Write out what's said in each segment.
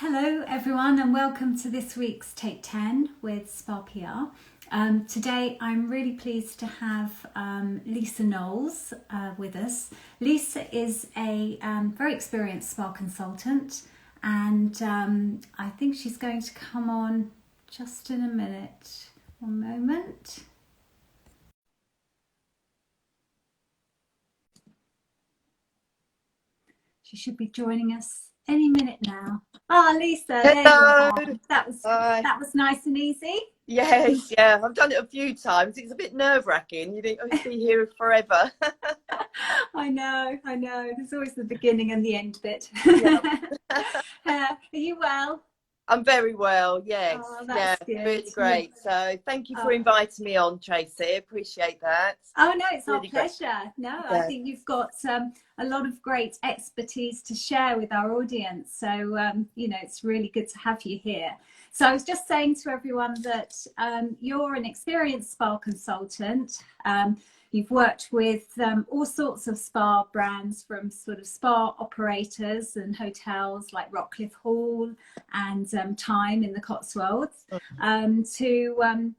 Hello everyone and welcome to this week's Take 10 with Spa PR. Today I'm really pleased to have Lisa Knowles with us. Lisa is a very experienced spa consultant and I think she's going to come on just in a minute. One moment. She should be joining us any minute now. Ah, Lisa, there you Hello. are. That was nice and easy. Yes, yeah, I've done it a few times. It's a bit nerve-wracking. You think, oh, you'll be here forever. I know. There's always the beginning and the end bit. Yeah. Are you well? I'm very well, yes. Oh, Yeah, that's good. really Yeah. great. So thank you for Oh. inviting me on, Tracy. Appreciate that. Oh no, it's our Really great. pleasure. No, I Yeah. think you've got a lot of great expertise to share with our audience. So it's really good to have you here. So I was just saying to everyone that you're an experienced spa consultant. You've worked with all sorts of spa brands, from sort of spa operators and hotels like Rockcliffe Hall and Time in the Cotswolds, to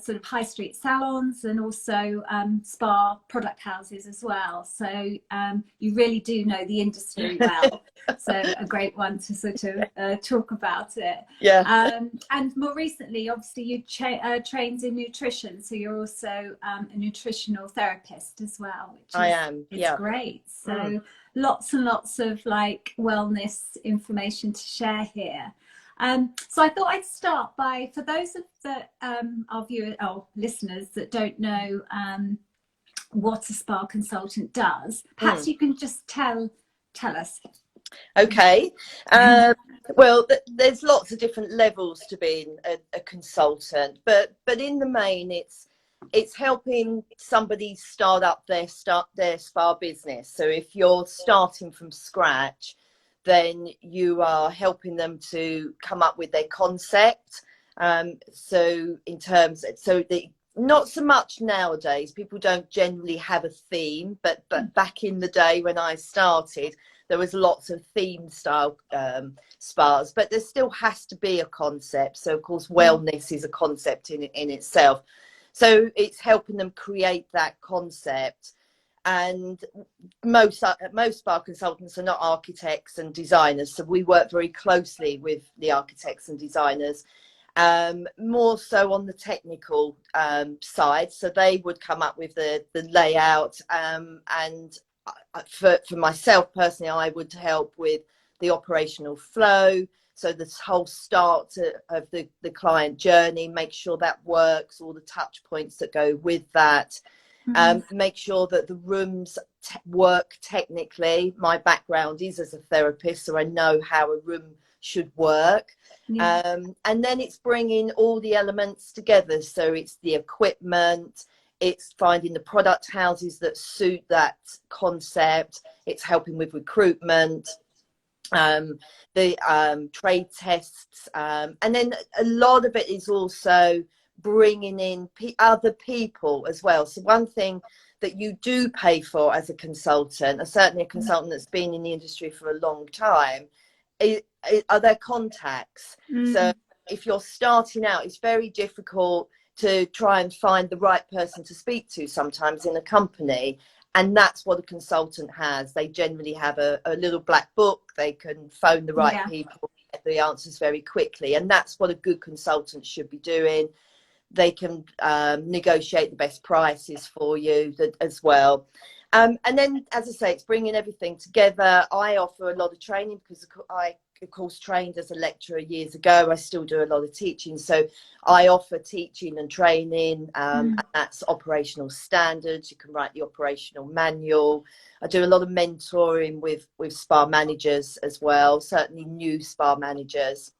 sort of high street salons and also spa product houses as well. So you really do know the industry well. So a great one to sort of talk about it. Yeah. And more recently, obviously, you trained in nutrition. So you're also a nutritional therapist as well, which I am. is Yeah. great. So lots and lots of like wellness information to share here. So I thought I'd start by, for those of our viewers or listeners that don't know what a spa consultant does, perhaps you can just tell us. Okay. Well, there's lots of different levels to being a consultant, but in the main, it's helping somebody start their spa business. So if you're starting from scratch, then you are helping them to come up with their concept. So not so much nowadays, people don't generally have a theme, but back in the day when I started, there was lots of theme style spas, but there still has to be a concept. So of course, wellness is a concept in itself. So it's helping them create that concept. And most spa consultants are not architects and designers, so we work very closely with the architects and designers, more so on the technical side. So they would come up with the layout, and for myself personally, I would help with the operational flow. So this whole start of the client journey, make sure that works, all the touch points that go with that. Make sure that the rooms work technically. My background is as a therapist, so I know how a room should work. And then it's bringing all the elements together. So it's the equipment, it's finding the product houses that suit that concept, it's helping with recruitment, the trade tests, and then a lot of it is also bringing in other people as well. So one thing that you do pay for as a consultant, or certainly a consultant that's been in the industry for a long time, are their contacts. So if you're starting out, it's very difficult to try and find the right person to speak to sometimes in a company. And that's what a consultant has. They generally have a little black book. They can phone the right people, get the answers very quickly. And that's what a good consultant should be doing. They can negotiate the best prices for you as well. And then, as I say, it's bringing everything together. I offer a lot of training because I, of course, trained as a lecturer years ago. I still do a lot of teaching. So I offer teaching and training, and that's operational standards. You can write the operational manual. I do a lot of mentoring with spa managers as well, certainly new spa managers.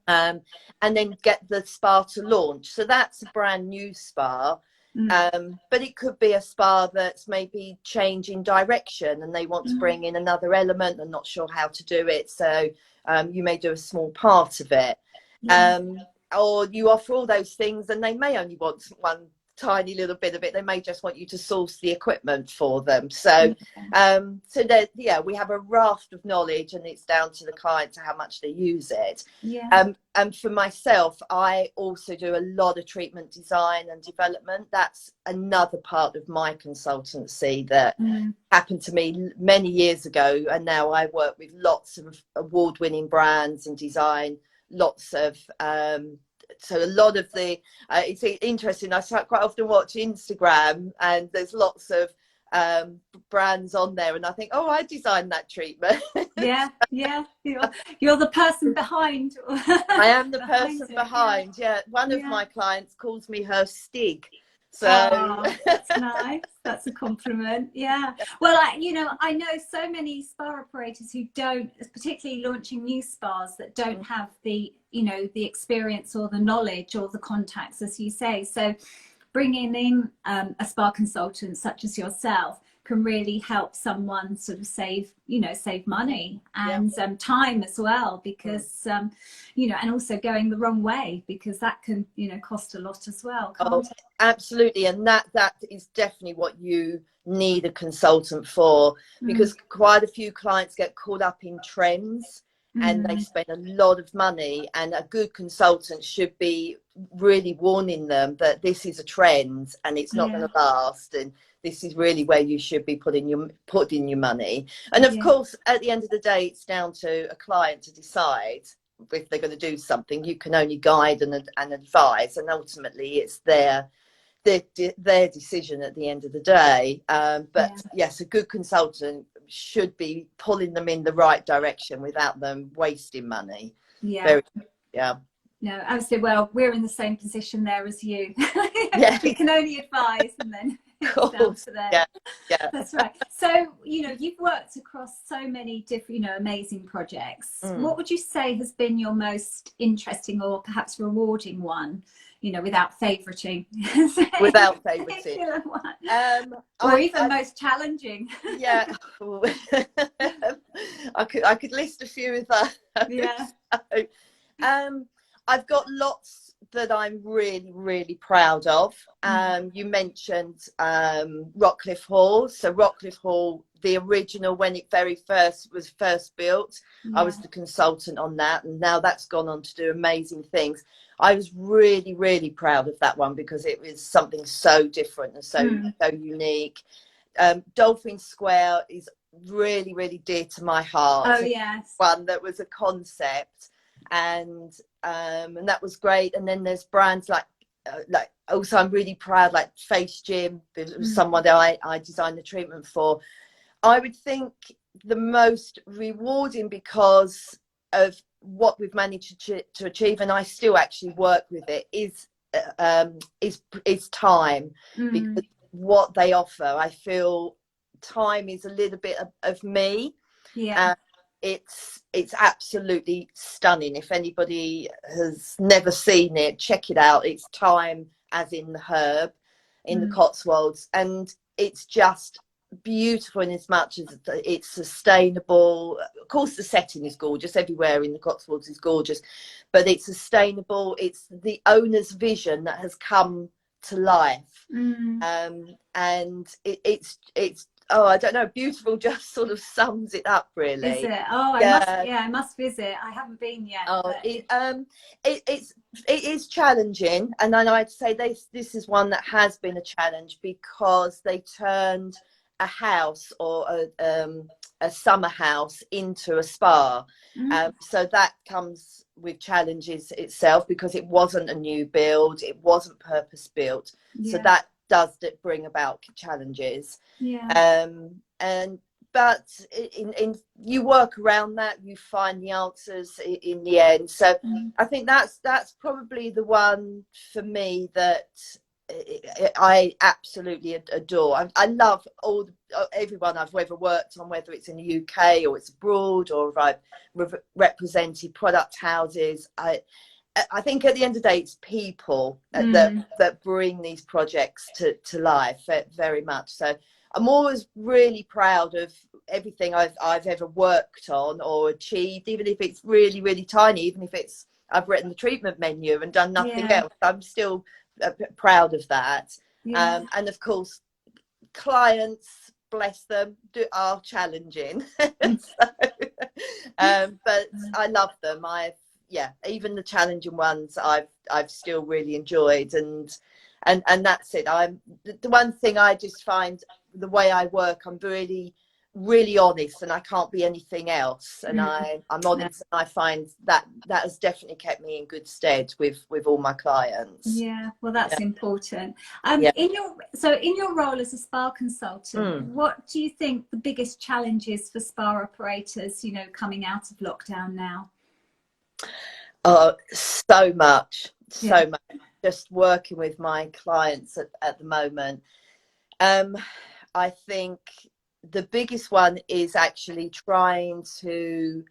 And then get the spa to launch. So that's a brand new spa. But it could be a spa that's maybe changing direction and they want to bring in another element and not sure how to do it. So you may do a small part of it. Or you offer all those things and they may only want one tiny little bit of it. They may just want you to source the equipment for them. So so that, yeah, we have a raft of knowledge, and it's down to the client to how much they use it. And for myself, I also do a lot of treatment design and development. That's another part of my consultancy that happened to me many years ago, and now I work with lots of award-winning brands and design lots of so a lot of the it's interesting, I quite often watch Instagram, and there's lots of brands on there, and I think, oh, I designed that treatment. Yeah, you're the person behind. I am the person behind. Yeah, one of my clients calls me her Stig. So that's nice. That's a compliment. Yeah. Well, I know so many spa operators who don't, particularly launching new spas, that don't have the the experience or the knowledge or the contacts, as you say. So bringing in a spa consultant such as yourself can really help someone sort of save money and time as well, because and also going the wrong way, because that can cost a lot as well, can't it? Absolutely. And that is definitely what you need a consultant for, because quite a few clients get caught up in trends and they spend a lot of money, and a good consultant should be really warning them that this is a trend and it's not going to last, and this is really where you should be putting your money. And of course, at the end of the day, it's down to a client to decide if they're going to do something. You can only guide and advise, and ultimately it's their decision at the end of the day. But yes, a good consultant should be pulling them in the right direction without them wasting money. No, absolutely. Well, we're in the same position there as you. We can only advise, and then it's down to them. That's right. So you've worked across so many different amazing projects. What would you say has been your most interesting or perhaps rewarding one, without favoriting? Without favoriting. Or even most challenging. I could list a few of that. I've got lots that I'm really, really proud of. You mentioned Rockcliffe Hall. So Rockcliffe Hall, the original, when it was first built, I was the consultant on that, and now that's gone on to do amazing things. I was really, really proud of that one because it was something so different and so unique. Dolphin Square is really, really dear to my heart. Oh yes, one that was a concept, and that was great. And then there's brands like also I'm really proud, like Face Gym. It was someone that I designed the treatment for. I would think the most rewarding, because of what we've managed to achieve, and I still actually work with it, is time. Because what they offer, I feel time is a little bit of me. It's absolutely stunning. If anybody has never seen it, check it out. It's thyme, as in the herb, in the Cotswolds, and it's just beautiful in as much as it's sustainable. Of course, the setting is gorgeous. Everywhere in the Cotswolds is gorgeous, but it's sustainable. It's the owner's vision that has come to life, and it's I don't know, beautiful just sort of sums it up, really. Is it? I must visit. I haven't been yet. It is challenging, and then I'd say this is one that has been a challenge, because they turned a house or a summer house into a spa. So that comes with challenges itself, because it wasn't a new build, it wasn't purpose built. So that does bring about challenges. But you work around that, you find the answers in the end. So I think that's probably the one for me that I absolutely adore. I love everyone I've ever worked on, whether it's in the UK or it's abroad, or if I've represented product houses. I think at the end of the day, it's people that bring these projects to life very much. So I'm always really proud of everything I've ever worked on or achieved, even if it's really, really tiny, even if I've written the treatment menu and done nothing else. I'm still proud of that. Yeah. And of course, clients, bless them, are challenging. So, but I love them. Even the challenging ones I've still really enjoyed, and that's it. I'm the one thing I just find, the way I work, I'm really honest, and I can't be anything else, and I'm honest, and I find that has definitely kept me in good stead with all my clients. Yeah, well, that's important. Yeah. In your role as a spa consultant, what do you think the biggest challenge is for spa operators, coming out of lockdown now? Oh, so much. Just working with my clients at the moment. I think the biggest one is actually trying to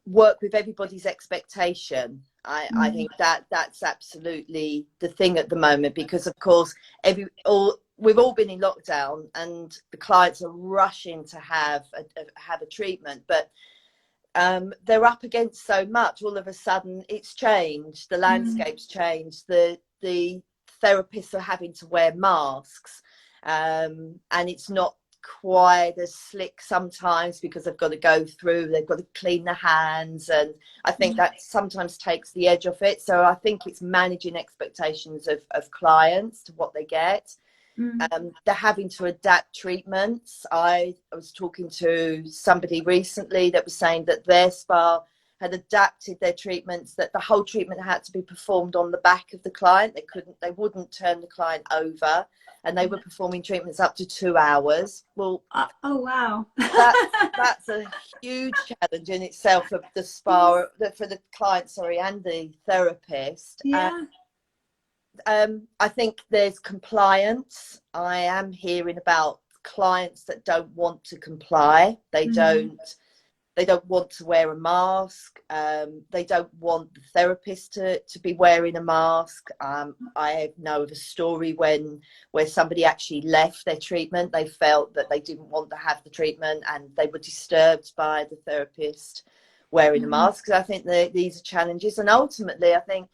work with everybody's expectation. I think that's absolutely the thing at the moment, because of course we've all been in lockdown, and the clients are rushing to have a treatment, but they're up against so much. All of a sudden it's changed, the landscape's changed, the therapists are having to wear masks, and it's not quite as slick sometimes, because they've got to clean their hands, and I think that sometimes takes the edge off it. So I think it's managing expectations of clients to what they get. They're having to adapt treatments. I was talking to somebody recently that was saying that their spa had adapted their treatments, that the whole treatment had to be performed on the back of the client. They wouldn't turn the client over, and they were performing treatments up to 2 hours. Well, oh wow, that's a huge challenge in itself for the spa, for the client, and the therapist. Yeah. I think there's compliance. I am hearing about clients that don't want to comply. They don't want to wear a mask. They don't want the therapist to be wearing a mask. I know of a story where somebody actually left their treatment. They felt that they didn't want to have the treatment, and they were disturbed by the therapist wearing a mask. I think these are challenges, and ultimately I think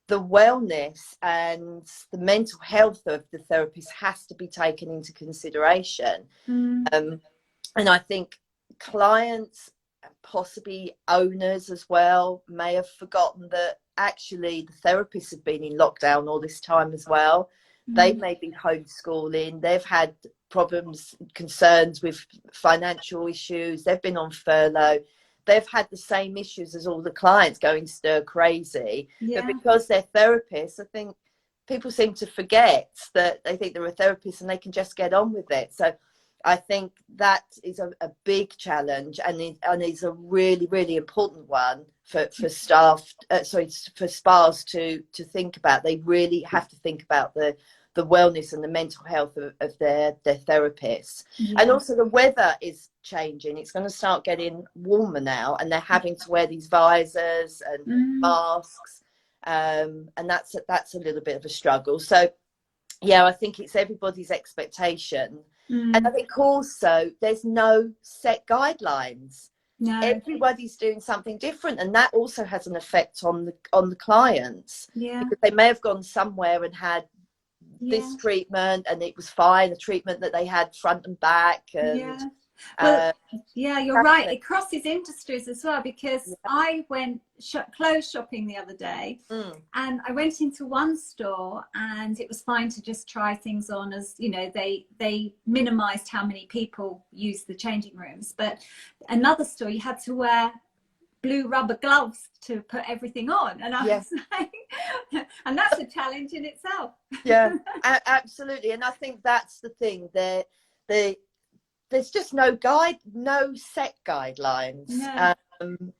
the wellness and the mental health of the therapist has to be taken into consideration. And I think clients, possibly owners as well, may have forgotten that actually the therapists have been in lockdown all this time as well. They may be homeschooling. They've had problems, concerns with financial issues. They've been on furlough. They've had the same issues as all the clients, going stir crazy. But because they're therapists, I think people seem to forget that they think they're a therapist and they can just get on with it. So I think that is a big challenge, and is a really, really important one for staff, for spas to think about. They really have to think about the wellness and the mental health of their therapists. And also the weather is changing. It's going to start getting warmer now, and they're having to wear these visors and masks, and that's a little bit of a struggle. So I think it's everybody's expectation. And I think also there's no set guidelines. Everybody's doing something different, and that also has an effect on the clients, because they may have gone somewhere and had this treatment and it was fine, a treatment that they had front and back, and you're right, it crosses industries as well, because I went clothes shopping the other day, and I went into one store, and it was fine to just try things on, as they minimized how many people used the changing rooms, but another store you had to wear blue rubber gloves to put everything on, and I was like, and that's a challenge in itself. Absolutely. And I think that's the thing, there's just no set guidelines.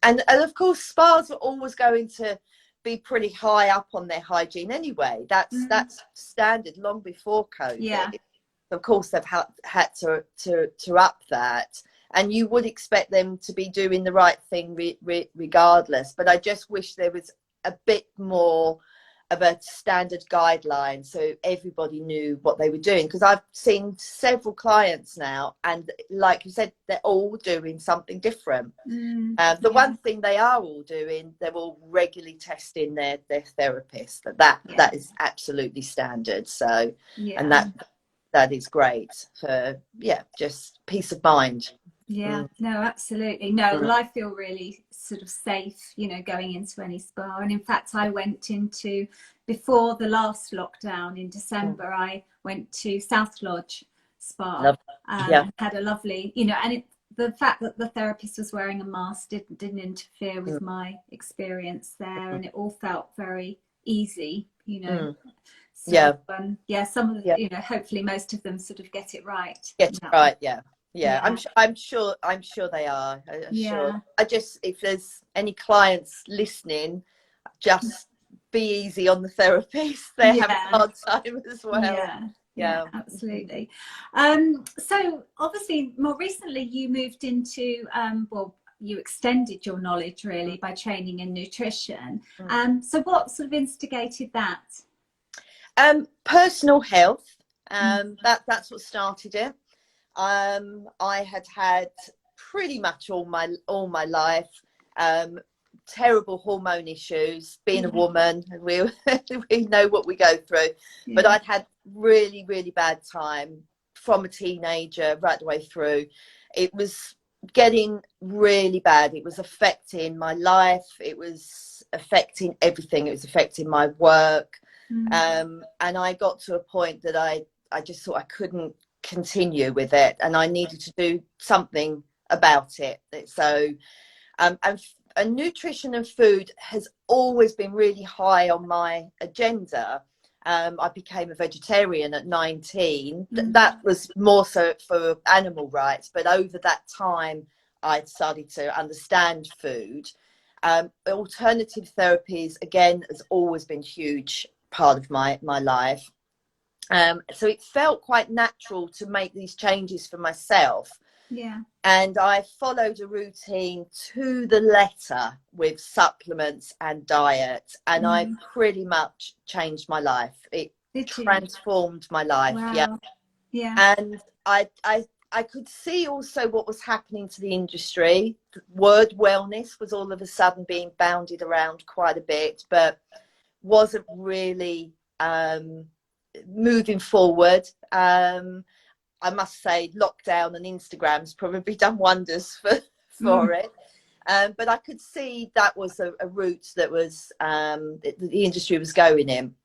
And of course spas are always going to be pretty high up on their hygiene anyway. That's standard long before COVID. Of course they've had to up that, and you would expect them to be doing the right thing regardless. But I just wish there was a bit more a standard guideline, so everybody knew what they were doing. Because I've seen several clients now, and like you said, they're all doing something different. The one thing they are all doing, they're all regularly testing their therapist. That is absolutely standard. So, and that is great for just peace of mind. No, absolutely. No, well, I feel really sort of safe, you know, going into any spa. And in fact, I went into, before the last lockdown in December, I went to South Lodge Spa, had a lovely, you know, and the fact that the therapist was wearing a mask didn't interfere with my experience there, and it all felt very easy, you know. So, some of the, you know, hopefully most of them sort of get it right. I'm sure they are. Sure. I just, if there's any clients listening, just be easy on the therapist. They have a hard time as well. Yeah, absolutely. So obviously more recently you moved into you extended your knowledge really by training in nutrition. So what sort of instigated that? Personal health. That's what started it. I had pretty much all my life terrible hormone issues. Being a woman, we know what we go through. But I'd had really, really bad time from a teenager right the way through. It was getting really bad. It was affecting my life. It was affecting everything. It was affecting my work. And I got to a point that I just thought I couldn't continue with it, and I needed to do something about it. So and nutrition and food has always been really high on my agenda. I became a vegetarian at 19. That was more so for animal rights, but over that time I'd started to understand food. Alternative therapies again has always been a huge part of my life. So it felt quite natural to make these changes for myself. And I followed a routine to the letter with supplements and diet, and I pretty much changed my life. It transformed my life. And I could see also what was happening to the industry. The word wellness was all of a sudden being bounded around quite a bit, but wasn't really moving forward. I must say lockdown and Instagram's probably done wonders for it. But I could see that was a route that was the industry was going in.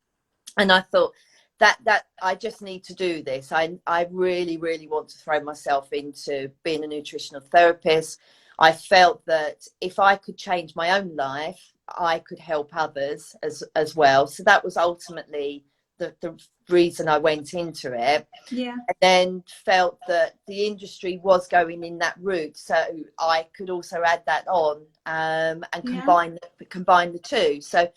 And I thought that I just need to do this. I really, really want to throw myself into being a nutritional therapist. I felt that if I could change my own life, I could help others as well. So that was ultimately the reason I went into it. And then felt that the industry was going in that route, so I could also add that on and combine the two. So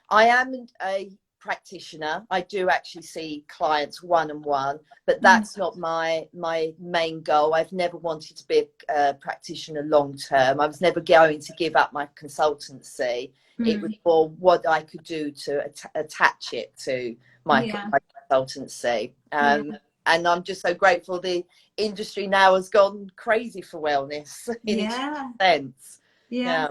I am a practitioner. I do actually see clients one-on-one, but that's not my main goal. I've never wanted to be a practitioner long term. I was never going to give up my consultancy. It was for what I could do to attach it to my consultancy. And I'm just so grateful the industry now has gone crazy for wellness in its sense. No,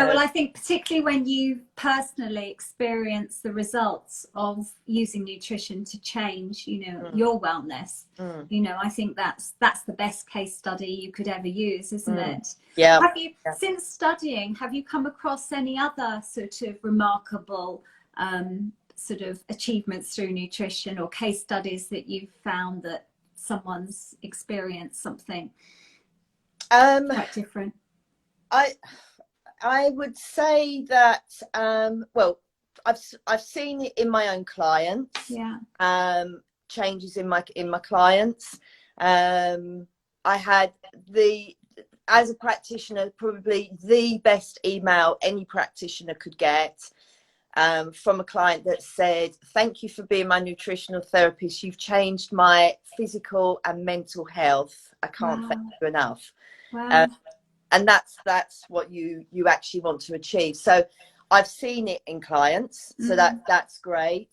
well, I think particularly when you personally experience the results of using nutrition to change, you know, your wellness, you know, I think that's the best case study you could ever use, isn't it? Have you, since studying, have you come across any other sort of remarkable sort of achievements through nutrition, or case studies that you've found that someone's experienced something quite different? I would say that well, I've seen it in my own clients. Changes in my clients. I had as a practitioner, probably the best email any practitioner could get from a client that said, "Thank you for being my nutritional therapist. You've changed my physical and mental health. I can't thank you enough." And that's what you actually want to achieve. So I've seen it in clients, so that's great.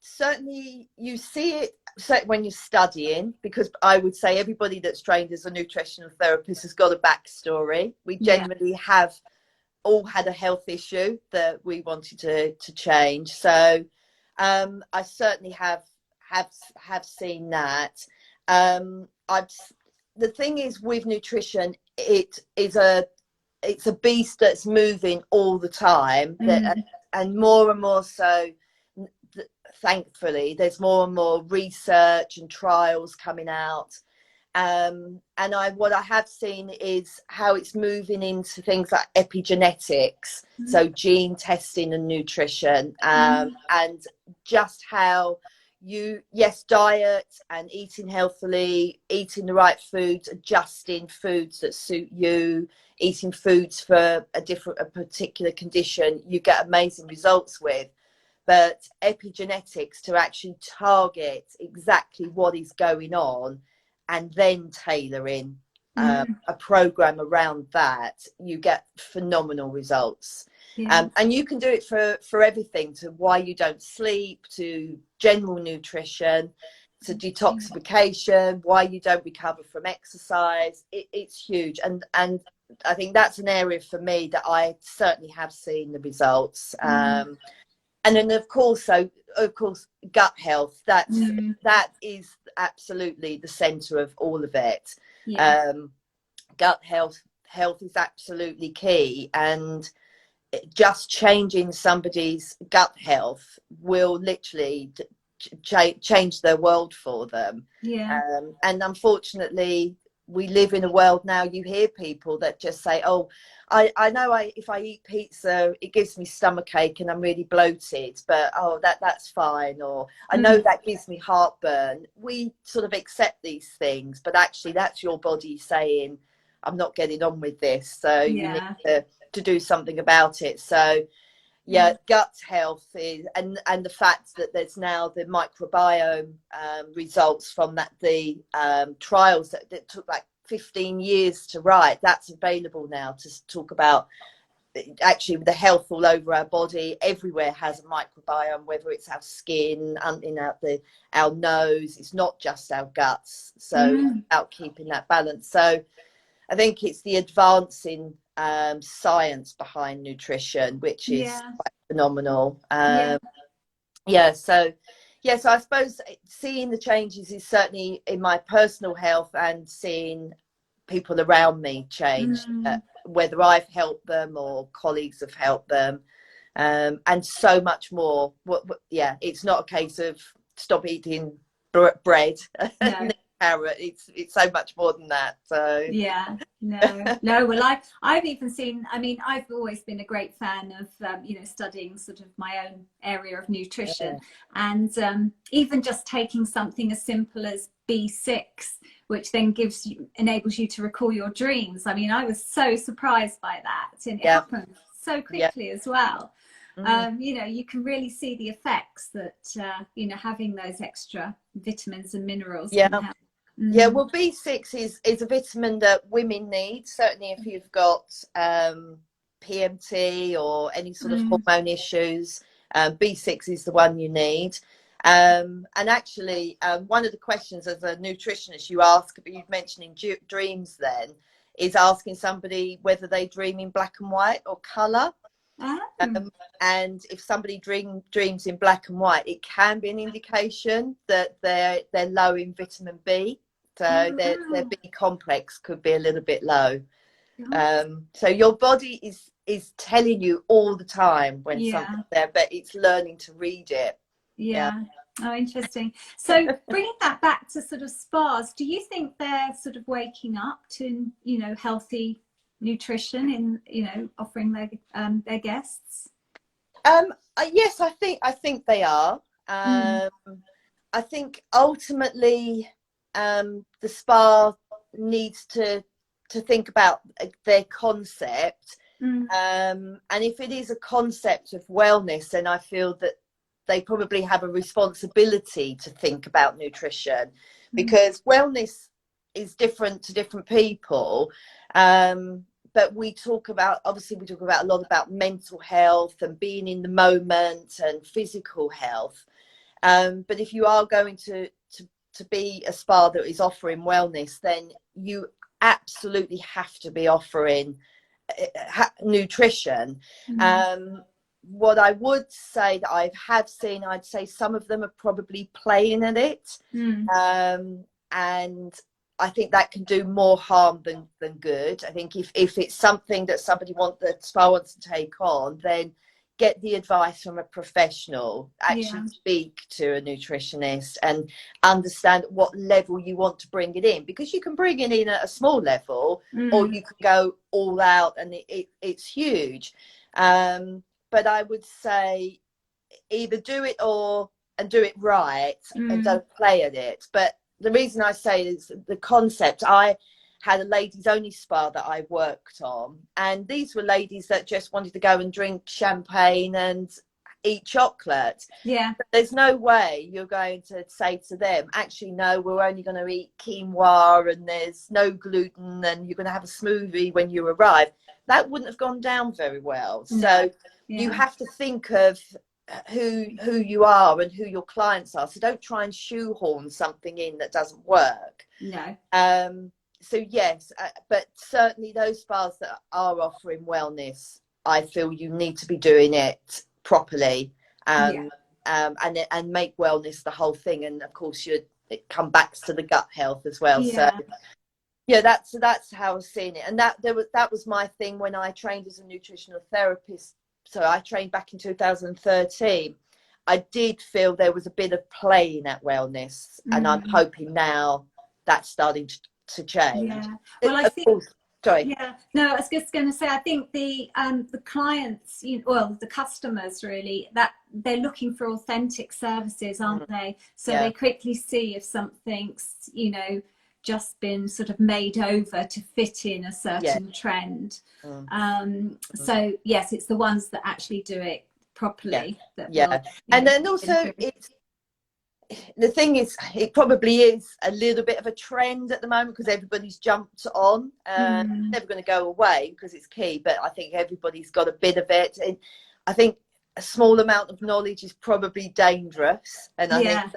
Certainly you see it when you're studying, because I would say everybody that's trained as a nutritional therapist has got a backstory. We generally have all had a health issue that we wanted to change. So I certainly have seen that. The thing is with nutrition, it's a beast that's moving all the time, and more so. Thankfully, there's more and more research and trials coming out, and what I have seen is how it's moving into things like epigenetics, so gene testing and nutrition, and just how diet and eating healthily, eating the right foods, adjusting foods that suit you, eating foods for a particular condition, you get amazing results with. But epigenetics, to actually target exactly what is going on and then tailoring a program around that, you get phenomenal results. And you can do it for everything, to why you don't sleep, to general nutrition, to detoxification, why you don't recover from exercise. It's huge. And I think that's an area for me that I certainly have seen the results. And then of course, gut health, that is absolutely the center of all of it. Gut health is absolutely key, and just changing somebody's gut health will literally change their world for them. And unfortunately, we live in a world now, you hear people that just say, oh, I know if I eat pizza, it gives me stomachache and I'm really bloated, but that's fine. Or I know that gives me heartburn. We sort of accept these things, but actually that's your body saying, I'm not getting on with this. So you need to do something about it. So gut health is, and the fact that there's now the microbiome results from the trials that took like 15 years to write, that's available now to talk about actually the health all over our body. Everywhere has a microbiome, whether it's our skin, our nose. It's not just our guts. So about keeping that balance. So I think it's the advancing science behind nutrition, which is quite phenomenal. So I suppose seeing the changes is certainly in my personal health, and seeing people around me change, whether I've helped them or colleagues have helped them, and so much more. It's not a case of stop eating bread. No. Carrot, it's so much more than that. So no. Well, I've even seen, I mean, I've always been a great fan of studying sort of my own area of nutrition, and even just taking something as simple as B6, which then enables you to recall your dreams. I mean, I was so surprised by that, and it happened so quickly as well. You can really see the effects that having those extra vitamins and minerals can help. Well, B6 is a vitamin that women need, certainly if you've got PMT or any sort of hormone issues. B6 is the one you need. And actually, one of the questions as a nutritionist you mentioning dreams then, is asking somebody whether they dream in black and white or colour. And if somebody dreams in black and white, it can be an indication that they're low in vitamin B. So their B complex could be a little bit low. So your body is telling you all the time when something's there, but it's learning to read it. Oh, interesting. So bringing that back to sort of spas, do you think they're sort of waking up to healthy nutrition in offering their guests? Yes, I think they are. I think ultimately the spa needs to think about their concept, and if it is a concept of wellness, then I feel that they probably have a responsibility to think about nutrition, because wellness is different to different people. but we talk about, obviously we talk about a lot about mental health and being in the moment and physical health. But if you are going to be a spa that is offering wellness, then you absolutely have to be offering nutrition. What I would say that I have seen, I'd say some of them are probably playing at it. And I think that can do more harm than good. I think if it's something that the spa wants to take on, then get the advice from a professional. Actually speak to a nutritionist and understand what level you want to bring it in, because you can bring it in at a small level, or you can go all out and it's huge. But I would say either do it and do it right, and don't play at it. But the reason I say is the concept. I had a ladies only spa that I worked on, and these were ladies that just wanted to go and drink champagne and eat chocolate. But there's no way you're going to say to them, actually no, we're only going to eat quinoa and there's no gluten and you're going to have a smoothie when you arrive. That wouldn't have gone down very well. So you have to think of who you are and who your clients are. So don't try and shoehorn something in that doesn't work. So yes, but certainly those spas that are offering wellness, I feel you need to be doing it properly, and make wellness the whole thing. And of course it comes back to the gut health as well. So yeah, that's how I've seen it. And that was my thing when I trained as a nutritional therapist. So I trained back in 2013. I did feel there was a bit of playing at wellness, and I'm hoping now that's starting to change. Well, I think sorry. No, I was just going to say, I think the clients, the customers really, that they're looking for authentic services, aren't they? So they quickly see if something's, just been sort of made over to fit in a certain trend. So yes, it's the ones that actually do it properly. And then also the thing is, it probably is a little bit of a trend at the moment because everybody's jumped on. Never going to go away because it's key, but I think everybody's got a bit of it. And I think a small amount of knowledge is probably dangerous, and I think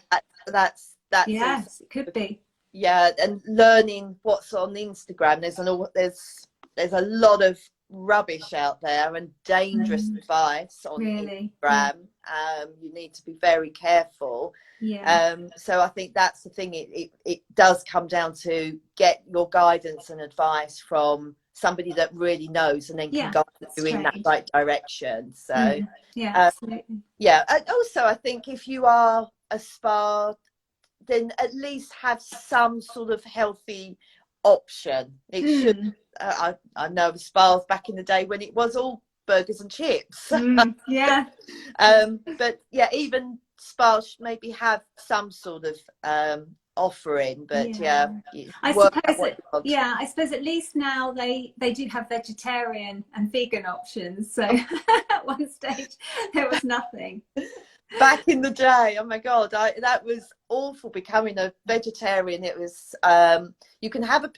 that's yes, it could be. And learning what's on Instagram. There's a lot of rubbish out there and dangerous advice on Instagram. You need to be very careful. So I think that's the thing. It does come down to get your guidance and advice from somebody that really knows, and then can guide you in that right direction. So absolutely. And also I think if you are a spa, then at least have some sort of healthy option. It should. I know of spas back in the day when it was all burgers and chips. But even spas maybe have some sort of offering. But I suppose at least now they do have vegetarian and vegan options. So at one stage there was nothing. Back in the day, oh my god, that was awful becoming a vegetarian. It was you can have a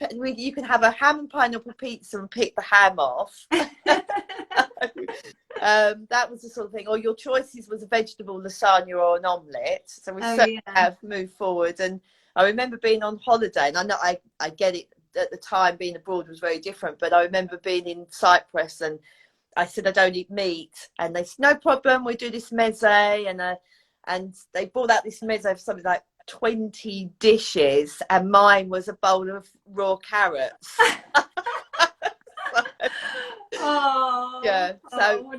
ham and pineapple pizza and pick the ham off. That was the sort of thing, or your choices was a vegetable lasagna or an omelette. So we certainly have moved forward. And I remember being on holiday, and I know I get it, at the time being abroad was very different, but I remember being in Cyprus and I said I don't eat meat, and they said no problem, we do this meze, and they brought out this meze of something like 20 dishes, and mine was a bowl of raw carrots. What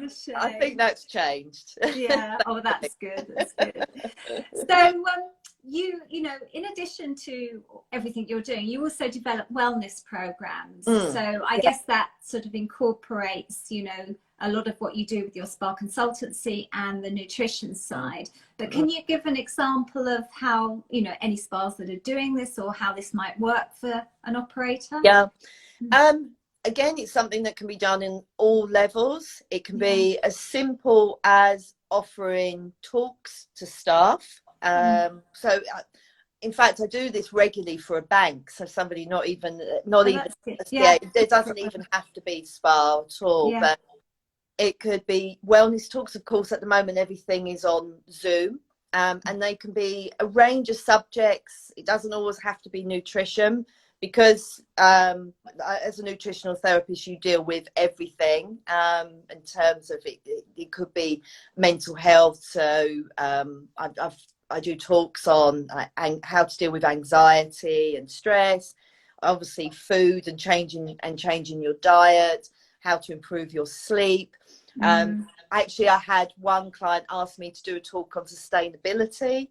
a shame. I think that's changed. That's good. So you know, in addition to everything you're doing, you also develop wellness programs. So I guess that sort of incorporates, a lot of what you do with your spa consultancy and the nutrition side. But can you give an example of how, any spas that are doing this, or how this might work for an operator? Again, it's something that can be done in all levels. It can be as simple as offering talks to staff. So in fact, I do this regularly for a bank. So somebody not even Yeah, it doesn't even have to be spa at all, yeah. but it could be wellness talks. Of course, at the moment, everything is on Zoom, and they can be a range of subjects. It doesn't always have to be nutrition, because as a nutritional therapist, you deal with everything in terms of it. It could be mental health. So I do talks on how to deal with anxiety and stress, obviously food and changing your diet, how to improve your sleep. Actually, I had one client ask me to do a talk on sustainability,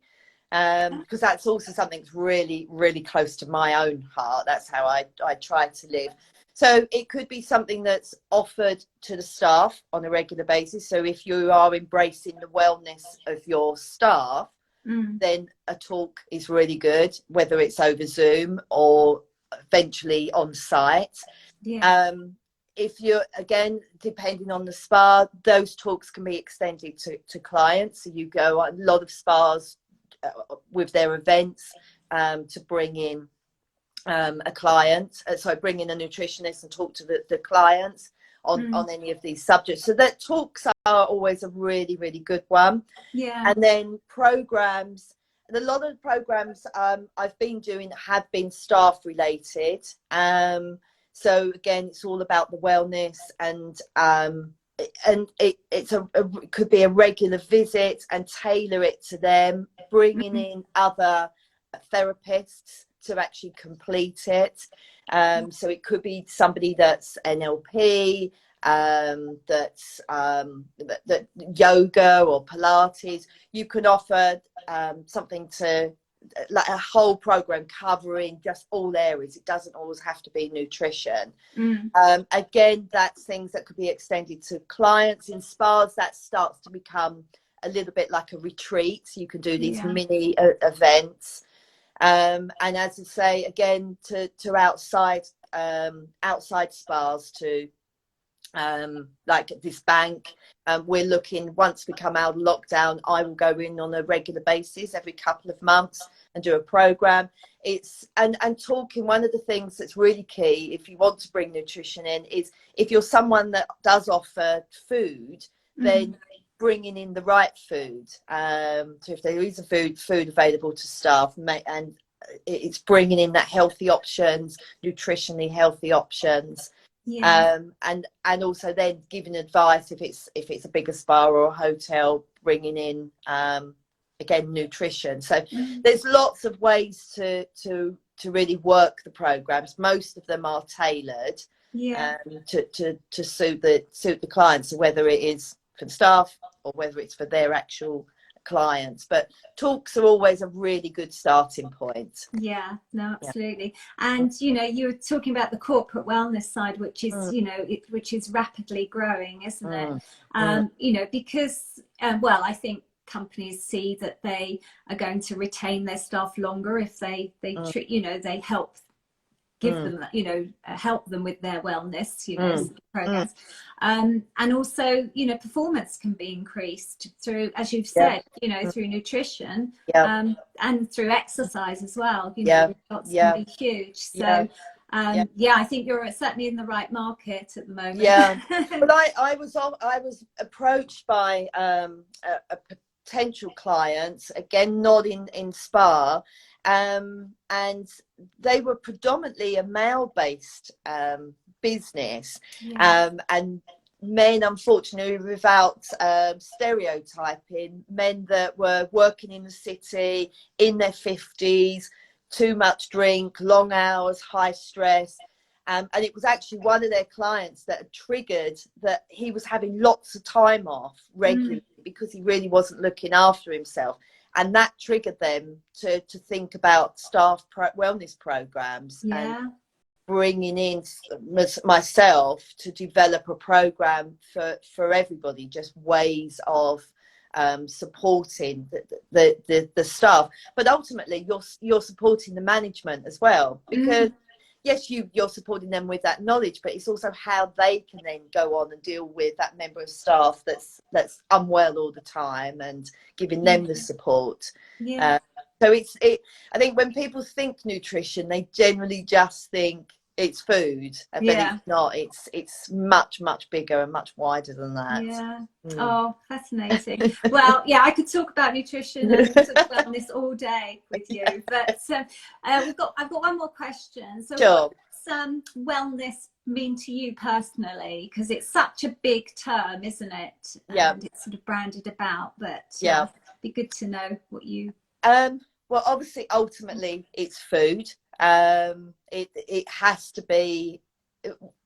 because that's also something that's really, really close to my own heart. That's how I try to live. So it could be something that's offered to the staff on a regular basis. So if you are embracing the wellness of your staff, then a talk is really good, whether it's over Zoom or eventually on site. Yeah. If you're, again, depending on the spa, those talks can be extended to clients. So you go, a lot of spas with their events to bring in a client, bring in a nutritionist and talk to the clients on any of these subjects. So that talks are always a really, really good one. Yeah. And then programs, and a lot of the programs I've been doing have been staff related. So again, it's all about the wellness, and it could be a regular visit and tailor it to them, bringing in other therapists to actually complete it. So it could be somebody that's NLP, that's that yoga or Pilates. You can offer something to, like a whole program covering just all areas. It doesn't always have to be nutrition. Again, that's things that could be extended to clients. In spas, that starts to become a little bit like a retreat. So you can do these mini events. And as I say, again, to outside spas too. Like at this bank, we're looking, once we come out of lockdown, I will go in on a regular basis every couple of months and do a program. It's and talking, one of the things that's really key if you want to bring nutrition in is, if you're someone that does offer food, then bringing in the right food. So if there is a food available to staff, and it's bringing in that healthy options, nutritionally healthy options. And also then giving advice if it's a bigger spa or a hotel, bringing in again nutrition. So there's lots of ways to really work the programs. Most of them are tailored to suit the clients, so whether it is for the staff or whether it's for their actual clients. But talks are always a really good starting point. Yeah, no, absolutely. And you were talking about the corporate wellness side, which is which is rapidly growing, isn't it? Because I think companies see that they are going to retain their staff longer if they they help give them, help them with their wellness, programs. And also, performance can be increased through, as you've said, through nutrition, and through exercise as well. Results can be huge. So, I think you're certainly in the right market at the moment. But I was approached by a potential client, again, not in spa, and they were predominantly a male-based business, and men, unfortunately, without stereotyping, men that were working in the city in their 50s, too much drink, long hours, high stress. And it was actually one of their clients that had triggered that he was having lots of time off regularly because he really wasn't looking after himself. And that triggered them to think about staff wellness programs and bringing in myself to develop a program for everybody, just ways of supporting the staff. But ultimately, you're supporting the management as well, because yes, you're supporting them with that knowledge, but it's also how they can then go on and deal with that member of staff that's unwell all the time, and giving them the support. So I think when people think nutrition, they generally just think it's food, but Yeah. it's not. It's much, much bigger and much wider than that. Yeah. Oh, fascinating. Well, yeah, I could talk about nutrition and sort of wellness all day with you, but I've got one more question. So Sure. what does wellness mean to you personally? Because it's such a big term, isn't it? Yeah. And it's sort of branded about, but yeah, it'd be good to know what you. Well, obviously, ultimately, it's food. It has to be.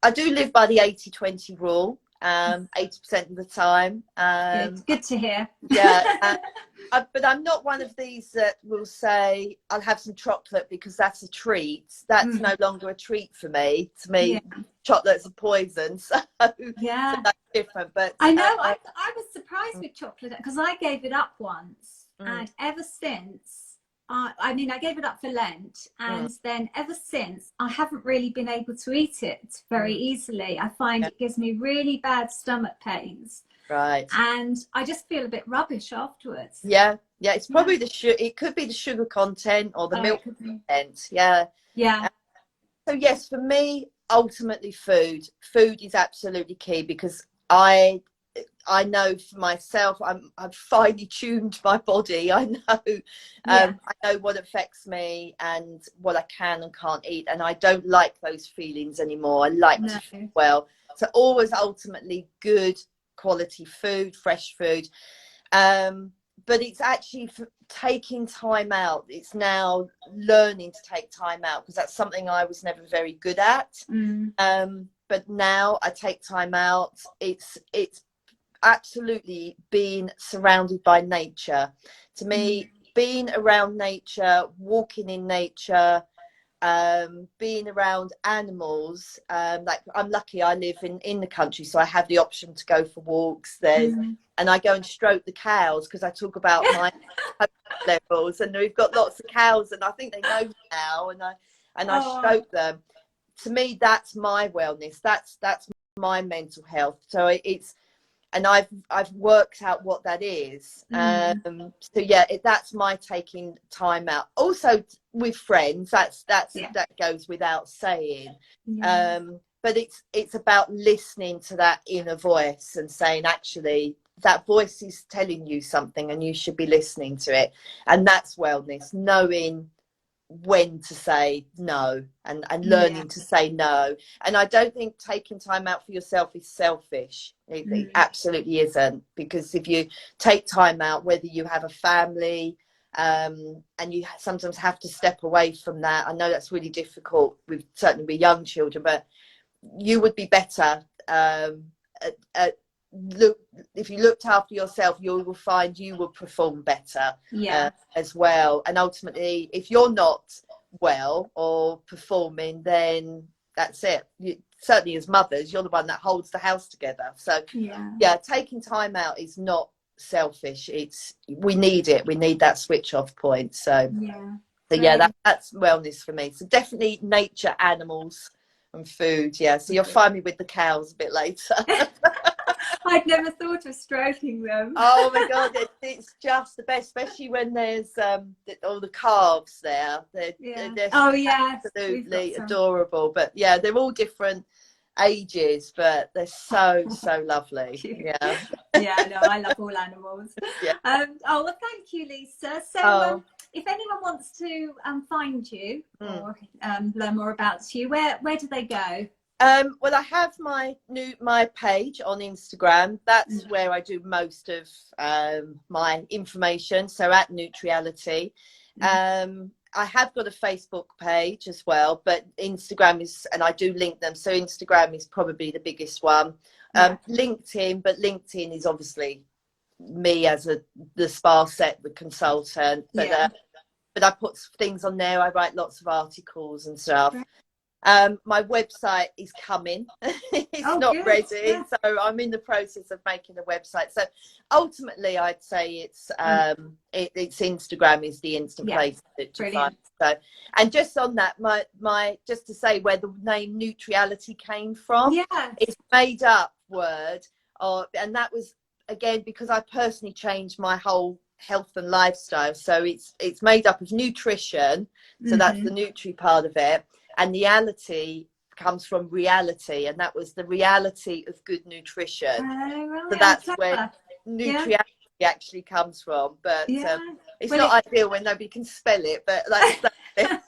I do live by the 80-20 rule. 80% of the time. Good to hear. Yeah. But I'm not one of these that will say I'll have some chocolate because that's a treat. That's no longer a treat for me. To me, chocolate's a poison. So yeah, so that's different. But I know I was surprised with chocolate because I gave it up once, and ever since. I mean, I gave it up for Lent, and then ever since, I haven't really been able to eat it very easily. I find it gives me really bad stomach pains. Right. And I just feel a bit rubbish afterwards. Yeah. It's probably it could be the sugar content or the milk content. Yeah. Yeah. So yes, for me, ultimately food is absolutely key because I know for myself, I've finely tuned my body. I know what affects me and what I can and can't eat, and I don't like those feelings anymore. I like to feel well. So always ultimately good quality food, fresh food. But it's actually taking time out. It's now learning to take time out because that's something I was never very good at. But now I take time out. It's absolutely being surrounded by nature. To me, being around nature, walking in nature, being around animals, like I'm lucky I live in the country, so I have the option to go for walks there, and I go and stroke the cows because I talk about my levels, and we've got lots of cows and I think they know me now, and I stroke them. To me, that's my wellness, that's my mental health. So it's, and I've worked out what that is. So yeah, that's my taking time out. Also with friends, that goes without saying. But it's about listening to that inner voice and saying, actually, that voice is telling you something and you should be listening to it. And that's wellness, knowing when to say no and learning to say no. And I don't think taking time out for yourself is selfish. It absolutely isn't, because if you take time out, whether you have a family and you sometimes have to step away from that, I know that's really difficult certainly with young children, but you would be better if you looked after yourself, you will find you will perform better as well. And ultimately, if you're not well or performing, then that's it. Certainly as mothers, you're the one that holds the house together. So taking time out is not selfish. We need it. We need that switch off point. So that's wellness for me. So definitely nature, animals and food. So you'll find me with the cows a bit later. I'd never thought of stroking them. Oh my God, it's just the best, especially when there's all the calves there. They're absolutely adorable. But yeah, they're all different ages, but they're so lovely. No, I love all animals. Well, thank you, Lisa. So if anyone wants to find you or learn more about you, where do they go? Well, I have my page on Instagram. That's where I do most of my information. So at Nutriality. I have got a Facebook page as well, but Instagram is, and I do link them. So Instagram is probably the biggest one. LinkedIn, but LinkedIn is obviously me as the spa set, the consultant. But I put things on there. I write lots of articles and stuff. My website is coming. It's not ready, so I'm in the process of making a website. So ultimately, I'd say it's Instagram is the instant place to find. So, and just on that, my just to say where the name Nutriality came from. It's a made up word, and that was again because I personally changed my whole health and lifestyle. So it's made up of nutrition, so that's the nutri part of it, and reality comes from reality, and that was the reality of good nutrition. Oh, right. So that's Oh, where clever. nutriality actually comes from. But Yeah. it's Well, not ideal when nobody can spell it, but that's it.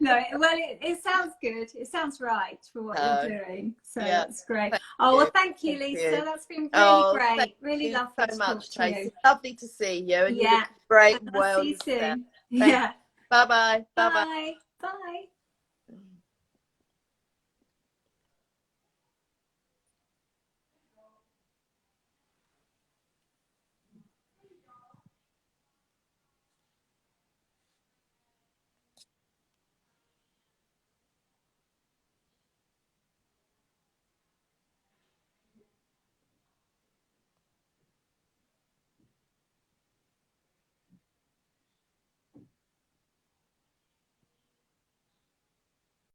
No, well, it sounds good. It sounds right for what you're doing. So Yeah, that's great. thank Oh, well, you. thank you, Thank Lisa. you. That's been really Oh, thank great. Really you lovely so to talk much, to you. Tracy. Lovely to see you, and you Yeah. look great And and I'll well see you yourself. soon. Thank you. Yeah. Bye bye. Bye bye. Bye. Bye.